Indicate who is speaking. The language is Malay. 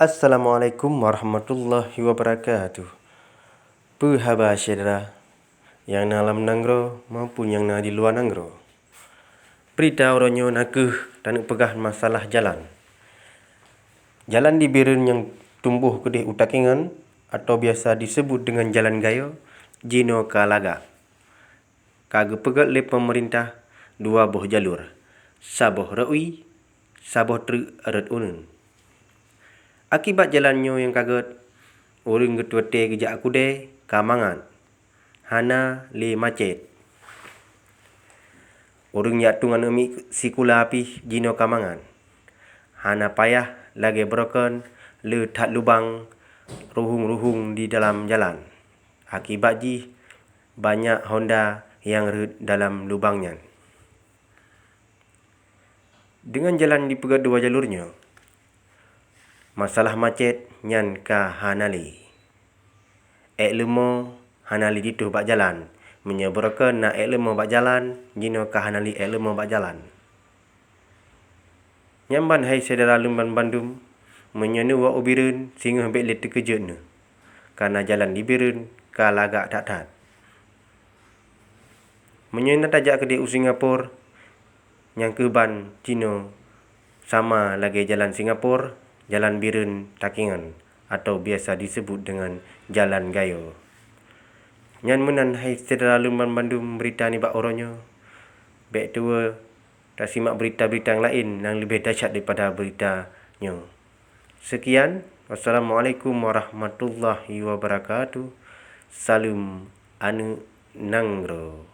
Speaker 1: Assalamualaikum warahmatullahi wabarakatuh. Pehaba saudara yang dalam nanggro maupun yang di luar nanggro. Berita oronyo nakeh dan pegah masalah jalan. Jalan di Biren yang tumbuh kedih utakingan atau biasa disebut dengan jalan gayo Jino Kalaga. Kage pegat le pemerintah dua boh jalur. Saboh raui, saboh ter arat unun. Akibat jalannya yang kaget, orang ketua te kejak kude kamangan. Hana le macet. Orang yak tungan emi sikula api jino kamangan. Hana payah lagi broken le tak lubang ruhung-ruhung di dalam jalan. Akibat ji banyak Honda yang dalam lubangnya. Dengan jalan dipegat dua jalurnya, masalah macet nyan ka hanali. Lemo hanali dituh bak jalan. Menyebrokan na lemo bak jalan, jino ka hanali lemo bak jalan. Nyamban hai saudara lumban Bandung, menyenu wa ubiren sehingga hambek le terkejut ne. Karena jalan di Biren ka lagak tak. Menyenu tajak ke di Singapura, yang keban Cino sama lagi jalan Singapura, jalan Biren Takingan atau biasa disebut dengan jalan gayo. Nyan menan hai saudara lumban Bandung berita ni bak oronyo. Bek tua tak simak berita-berita yang lain yang lebih dahsyat daripada beritanya. Sekian, wassalamualaikum warahmatullahi wabarakatuh. Salam anu nanggro.